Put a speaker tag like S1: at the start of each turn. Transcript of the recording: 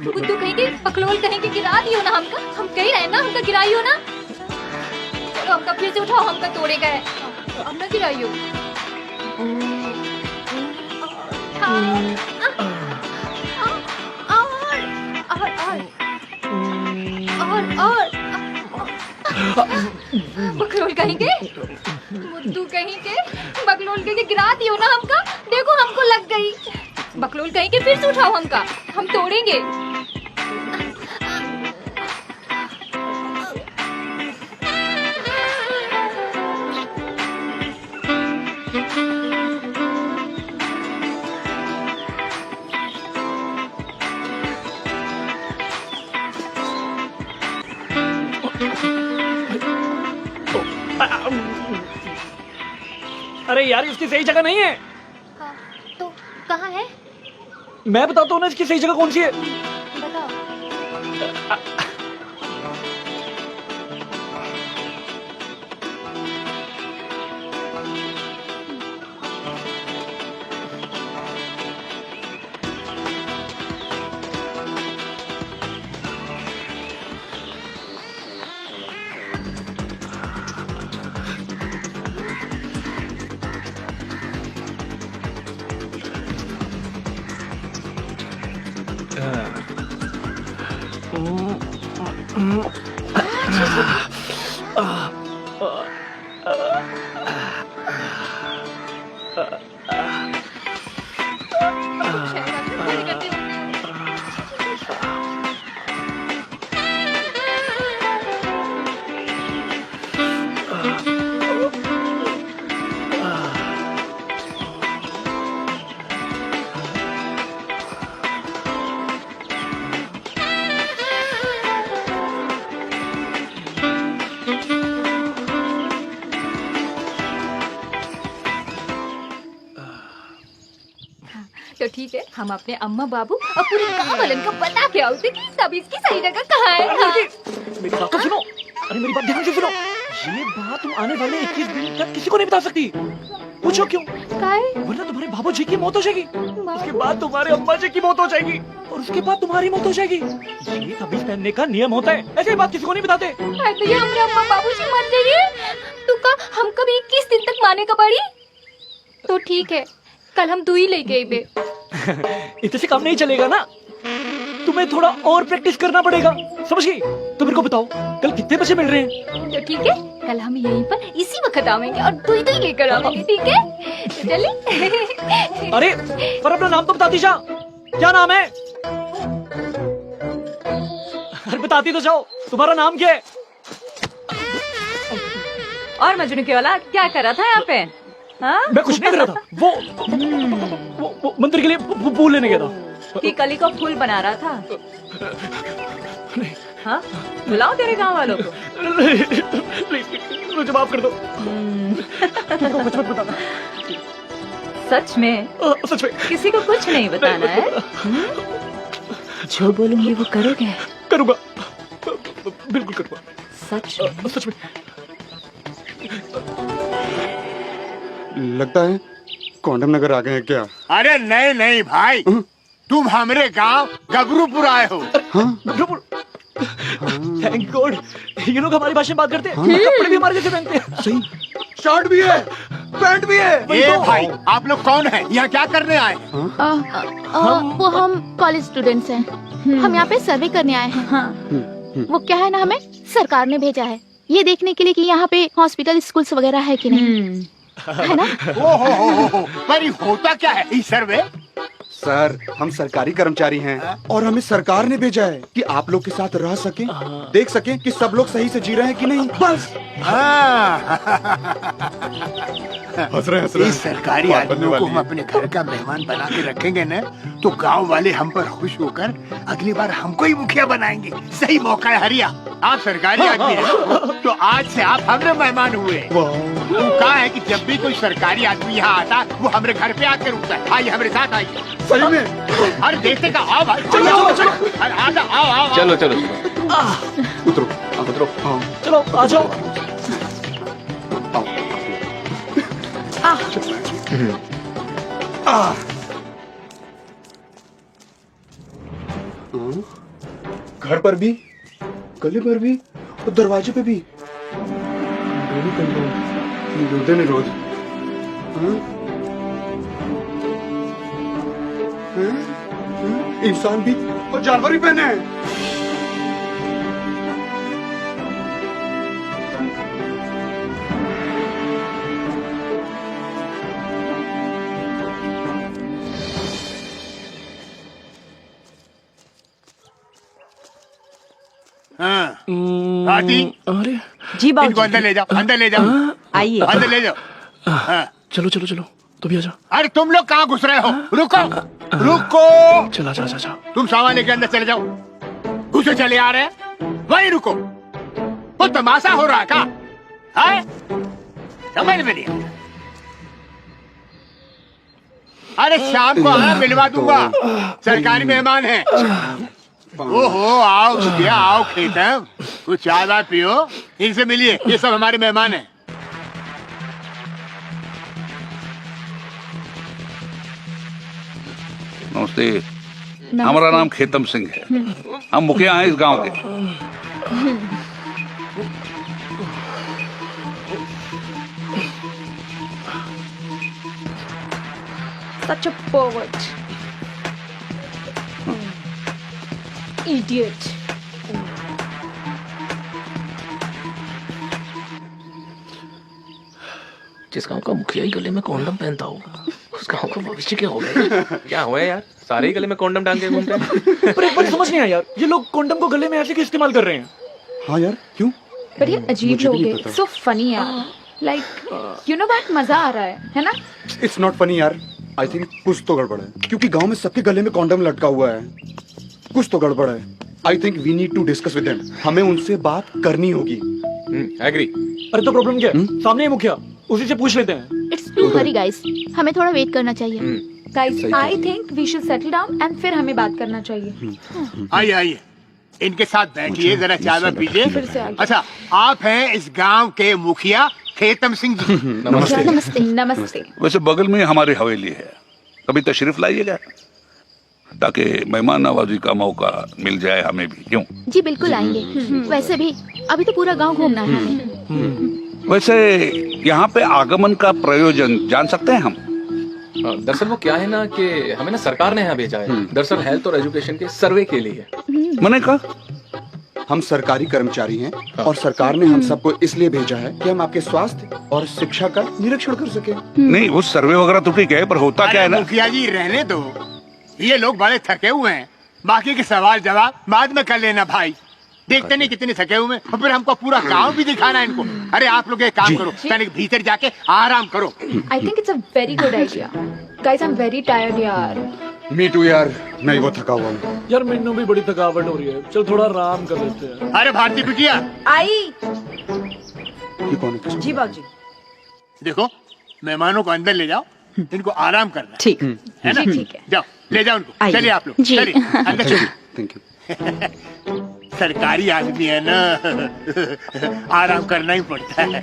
S1: बुद्धू कहेंगे, पकलोल कहेंगे, गिरा दियो ना हमका। हम कही रहे ना हमका गिराइयो ना। चलो हमका फिर से उठाओ, हमका तोड़े गए। अब ना गिराइयो। और बकलोल कहेंगे, बुद्धू कहेंगे, बकलोल कहेंगे, गिरा दियो ना हमका। देखो हमको लग गई। बकलोल कहेंगे फिर से उठाओ हमका, हम तोड़ेंगे।
S2: अरे यार, इसकी सही जगह नहीं है।
S1: तो कहाँ है?
S2: मैं बताता हूँ ना इसकी सही जगह कौन सी है।
S1: बताओ। तो ठीक है, हम अपने अम्मा बाबू और पूरे गांव वालन को बता के आओ कि सब इसकी सही जगह कहाँ है। हाँ।
S2: मेरी बात तो सुनो। अरे मेरी बात ध्यान से सुनो। ये बात तुम आने वाले 21 दिन तक किसी को नहीं बता सकती। पूछो क्यों? वरना तुम्हारे बाबू जी की मौत हो जाएगी, उसके बाद तुम्हारे अम्मा जी की मौत हो जाएगी, और उसके बाद तुम्हारी मौत हो जाएगी। ये तबीज पहनने का नियम होता है। ऐसे बात किसी को नहीं बताते।
S1: भैया हमारे अम्मा बाबू जी मर जाइए तो का हम कभी 21 दिन तक माने का पड़ी। तो ठीक है, कल हम दूई लेके आइबे।
S2: इतने से काम नहीं चलेगा ना, तुम्हें थोड़ा और प्रैक्टिस करना पड़ेगा, समझ गई? तो मेरे को बताओ कल कितने बजे मिल रहे हैं?
S1: तो ठीक है, कल हम यहीं पर इसी वक्त आवेंगे और दूई दूई लेकर आवेंगे। ठीक है, चले।
S2: अरे पर अपना नाम तो बता दीजा, क्या नाम है? अरे बताती तो जाओ, तुम्हारा नाम क्या है?
S3: और मजनू की औलाद क्या कर रहा था यहाँ पे? हाँ?
S2: मैं कुछ नहीं कर रहा था। वो मंदिर के लिए फूल लेने गया था।
S3: कि कली को फूल बना रहा था। हाँ? बुलाओ तेरे गांव वालों को।
S2: प्लीज मुझे माफ कर दो। कुछ मत बताना।
S3: सच में?
S2: सच में
S3: किसी को कुछ नहीं बताना है? जो बोलूंगी वो करोगे?
S2: करूंगा, बिल्कुल करूंगा। सच में।
S4: लगता है कौंडम नगर आ गए हैं क्या?
S5: अरे नहीं नहीं भाई, तुम हमारे गांव गबरूपुर आए हो।
S2: गबरूपुर? थैंक गॉड, ये लोग हमारी भाषा में बात करते हैं। कपड़े भी हमारे जैसे पहनते हैं।
S4: सही, शर्ट भी है, पैंट भी है।
S5: ये भाई आप लोग कौन हैं? यहाँ क्या करने आए?
S6: हम कॉलेज स्टूडेंट्स हैं। हम यहाँ पे सर्वे करने आए हैं। हाँ। वो क्या है ना, हमें सरकार ने भेजा है ये देखने के लिए कि यहाँ पे हॉस्पिटल स्कूल्स वगैरह है कि नहीं, है ना?
S5: ओहो, पर होता क्या है इस सर्वे?
S4: सर, हम सरकारी कर्मचारी हैं और हमें सरकार ने भेजा है कि आप लोग के साथ रह सकें, देख सकें कि सब लोग सही से जी रहे हैं कि नहीं, बस। हंस रहे हैं।
S5: इस सरकारी आदमियों को हम अपने घर का मेहमान बना के रखेंगे न, तो गांव वाले हम पर खुश होकर अगली बार हमको ही मुखिया बनाएंगे। सही मौका है हरिया, आप सरकारी आदमी हैं, तो आज से आप हमारे मेहमान हुए। तो कहा है कि जब भी कोई सरकारी आदमी यहाँ आता वो हमारे घर पे आकर रुकता है। आइए हमारे साथ आइए।
S4: सही में?
S5: अरे देखते का आओ भाई, चलो। अरे आजा, आओ।
S7: चलो
S4: उतरो।
S2: चलो आ जाओ।
S4: घर पर भी, गले पर भी और दरवाजे पे भी। रोनी कंडोम रोते नहीं रोज। हाँ? हाँ? इंसान भी और जानवर भी पहने हैं।
S5: हाँ आती
S2: अरे
S3: जी
S5: इनको
S3: बाबूजी
S5: अंदर ले जाओ, अंदर ले जाओ,
S3: आइए
S5: अंदर ले जाओ। हाँ।
S2: चलो चलो चलो, तो भी आजा।
S5: अरे तुम लोग कहाँ घुस रहे हो? रुको रुको,
S2: चला जा जा जा।
S5: तुम सामान लेके अंदर चले जाओ। घुसे चले आ रहे हैं, वहीं रुको। वो तमाशा हो रहा है क्या? है? समझ में नहीं आया। अरे शाम को आना, मिलवा दूंगा। सरकारी मेहमान है। ओहो, आओ भैया, आओ खेतम, कुछ चाय वाय पियो, इनसे मिलिए, ये सब हमारे मेहमान हैं।
S7: नमस्ते, हमारा नाम खेतम सिंह है। हम मुखिया हैं इस गांव के।
S1: Such a pervert. Idiot.
S8: जिस गांव का मुखिया ही गले में कॉन्डम पहनता हो, उस गांव का भविष्य क्या होगा? क्या हुआ यार, सारे ही गले में कॉन्डम टांग के घूमते हैं।
S2: पर एक बात समझ नहीं आया यार, ये लोग कॉन्डम को गले में ऐसे क्यों इस्तेमाल कर रहे हैं?
S4: हाँ यार, क्यों?
S1: पर ये अजीब
S4: मुझे भी
S1: लोग
S4: नहीं
S1: हैं,
S4: पता।
S1: so funny यार। Like, you know बहुत मजा आ रहा है ना?
S4: इट्स नॉट फनी यार। आई थिंक कुछ तो गड़बड़ है, क्योंकि गांव में सबके गले में कॉन्डम लटका हुआ है। कुछ तो गड़बड़ है। I think we need to discuss with them. हमें उनसे बात करनी होगी।
S8: एग्री।
S2: अरे तो प्रॉब्लम क्या है? सामने ही मुखिया, उसी से पूछ लेते हैं।
S6: इट्स टू हरी गाइस, हमें थोड़ा वेट करना चाहिए।
S1: Guys, I think we should settle down and फिर हमें बात करना चाहिए।
S5: आइए आइए, इनके साथ बैठिए, जरा चाय वाय
S1: फिर से
S5: पीजिए।
S1: आगे।
S5: अच्छा, आप हैं इस गांव के मुखिया खेतम सिंह जी।
S8: नमस्ते।
S1: नमस्ते। नमस्ते।
S7: वैसे बगल में हमारी हवेली है, कभी तशरीफ लाइएगा, ताकि मेहमान नवाजी का मौका मिल जाए हमें भी। क्यों?
S6: जी बिल्कुल आएंगे। वैसे भी अभी तो पूरा गांव घूमना है हमें।
S7: वैसे यहाँ पे आगमन का प्रयोजन जान सकते हैं हम?
S8: दरअसल वो क्या है ना कि हमें ना सरकार ने यहाँ भेजा है, दरअसल हेल्थ और एजुकेशन के सर्वे के लिए।
S7: मैंने कहा
S4: हम सरकारी कर्मचारी हैं और सरकार ने हम सबको इसलिए भेजा है कि हम आपके स्वास्थ्य और शिक्षा का निरीक्षण कर सके।
S7: नहीं, वो सर्वे वगैरह तो ठीक है, पर होता क्या है
S5: अरे
S7: ना,
S5: मुखिया जी रहने दो, ये लोग बड़े थके हुए हैं। बाकी के सवाल जवाब बाद में कर लेना भाई। देखते नहीं कितने थके हुए हैं, और फिर हमको पूरा गांव भी दिखाना है इनको। अरे आप लोग एक काम करो, पहले भीतर जाके आराम करो।
S1: I think it's a very good idea. Guys, I'm very tired यार।
S4: मी टू यार, मैं वो थका हुआ हूँ।
S2: यार मैंने भी बड़ी थकावट हो रही है, चल थोड़ा आराम कर लेते हैं।
S5: अरे भारती बिटिया,
S3: आई।
S4: ये कौन है?
S3: जी बाबूजी।
S5: देखो मेहमानों को अंदर ले जाओ, इनको आराम करना
S3: ठीक।
S5: है ना?
S3: ठीक है।
S5: जाओ ले जाओ उनको।
S3: आइए।
S5: चलिए आप लोग,
S6: जी।
S5: चलिए अंदर चलिए।
S4: Thank you.
S5: सरकारी आदमी है ना, आराम करना ही पड़ता है।